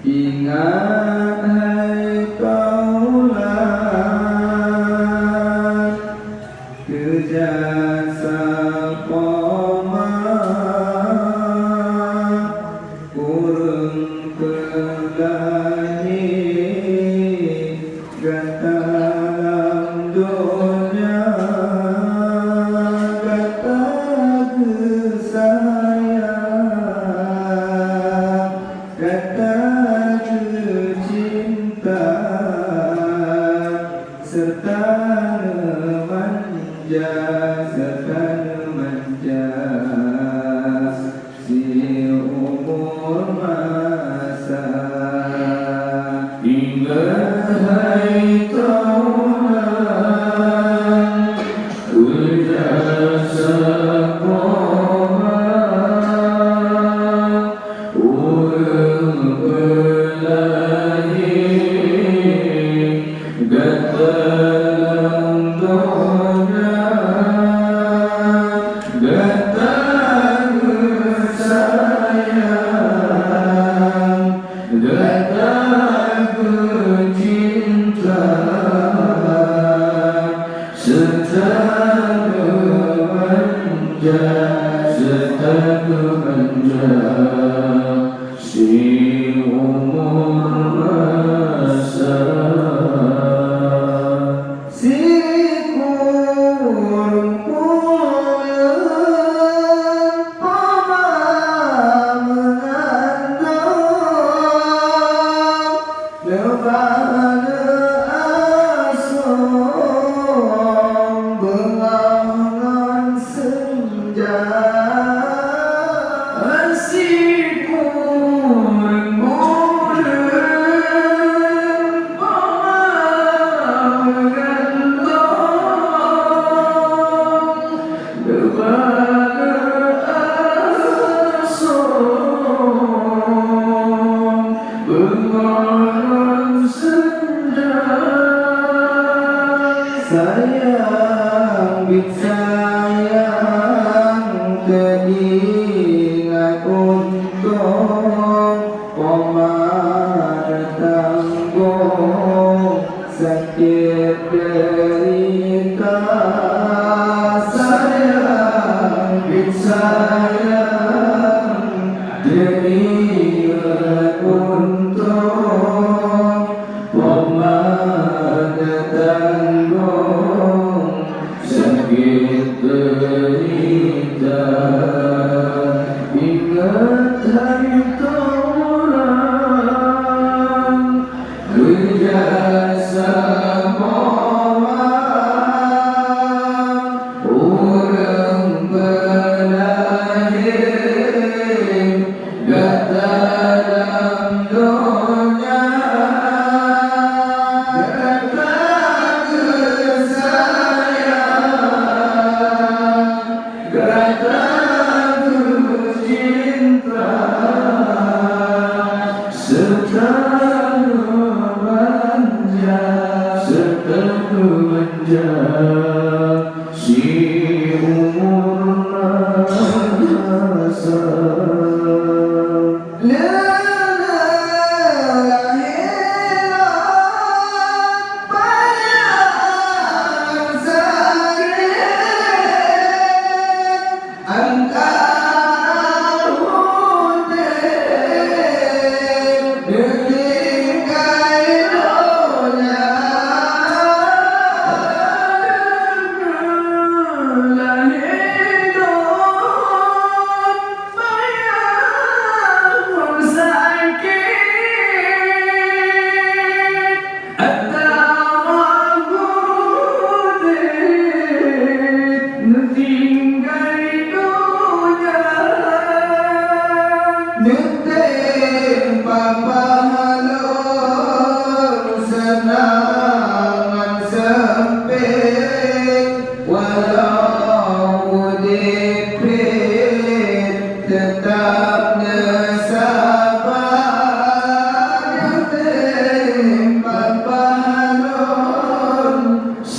Ingat hai kaulah kejasa komat kurung kelahi gatalam dunia gata kesayang gata serta manja si umur masa. Ingat hai Tuhan kejasa komat urang belahi gatalang dunia gata kesayang gata kecinta serta kemanja si umur masa. Sayang bit sayang keingat untung komat tanggung sakit derita. Sayang bit sayang keingat untung komat tanggung sakit derita. Ingat hari Tuhan kejasa komat urang belahi gatalang dunia gata kesayang gata kecinta serta kemanja si umur masa.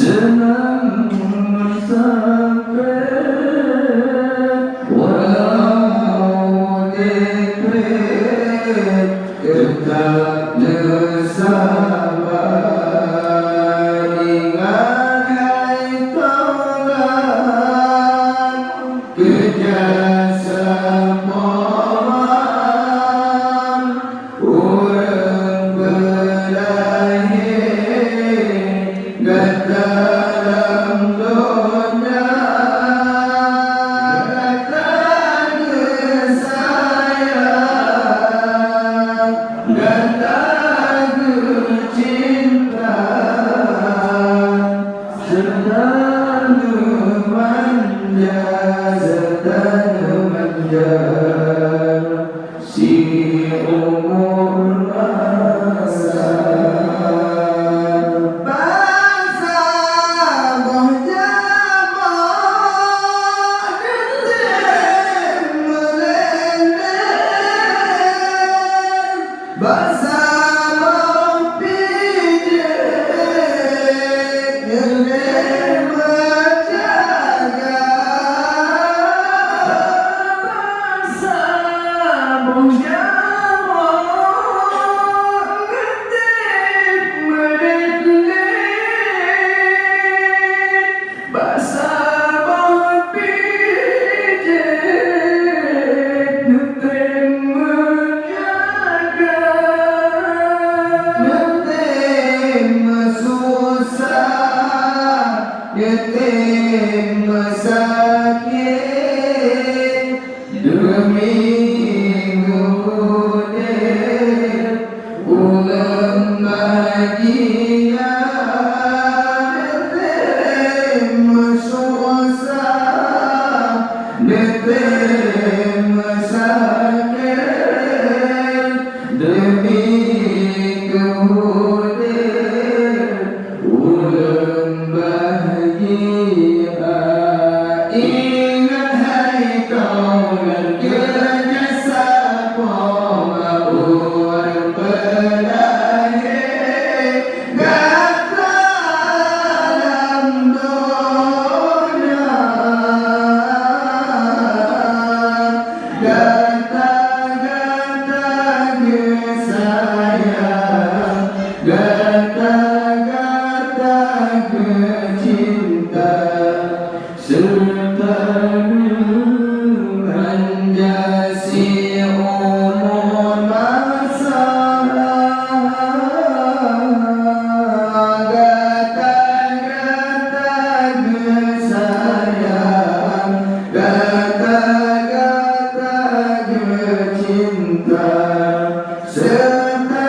senang sampai walau dekret tetap bersabar. Ingat hai tolak kerjasamaan orang berlahir gata dalam dunia, gata kesayang, gata kecinta, serta manja, serta manja si umur masa. Bersama pijak yang menjaga, bersama jamu ngetip mendelik, bersama pijak ngetip yatim sakit demi murid ulang bahagia, yatim susah, yatim sakit demi murid ulang bahagia. Ingat hai kaulan kerja sama orang berlahir gata dalam dunia, gata-gata kesayang, gata-gata kecinta, serta manja si umur masa. Gata-gata kesayang, gata-gata kecinta, serta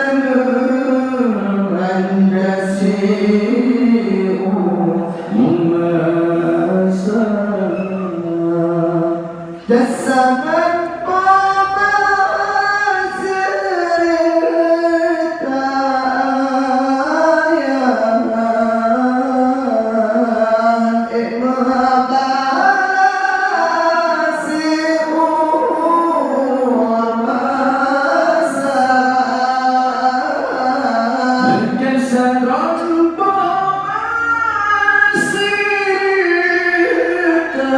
manja si masa. Jasaman paman serta ayam si umur masa. Jasaman paman serta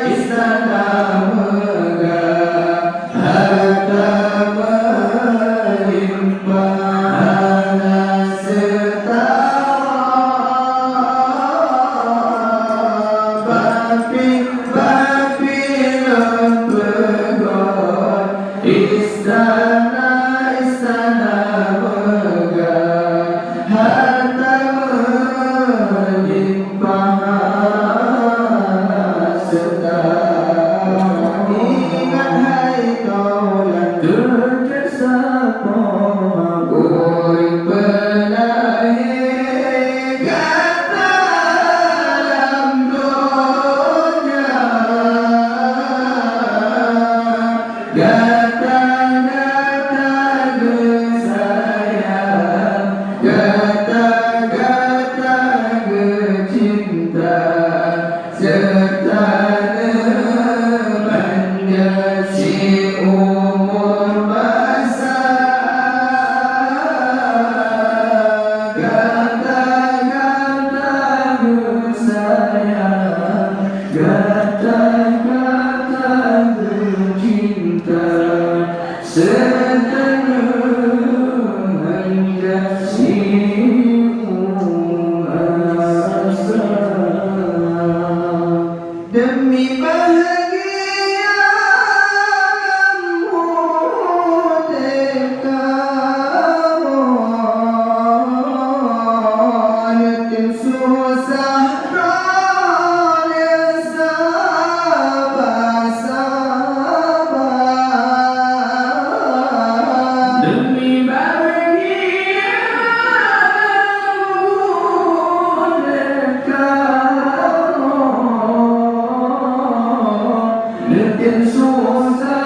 istana megah, harta melimpah setawa. Babylon bergol, istana megah, harta melimpah setawa. Ingat hai kaulan kerjasama orang berlahir gata dalam dunia, gata umur masa kata-kata bersayang, kata-kata bercinta setelah menjasimu asa demi bahagia yatim susah raya sabar-sabar demi bahagia yatim susah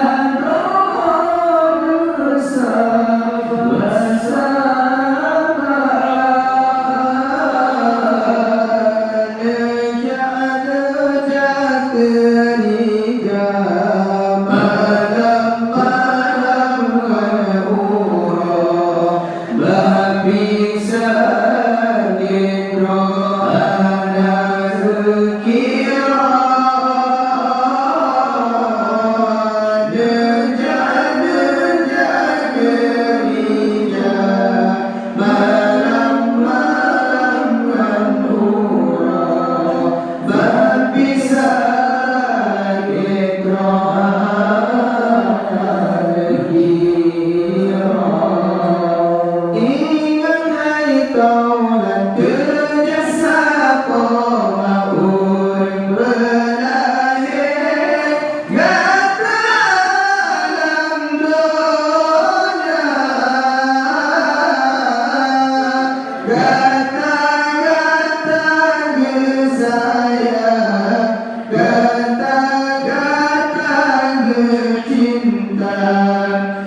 cinta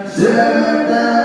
serta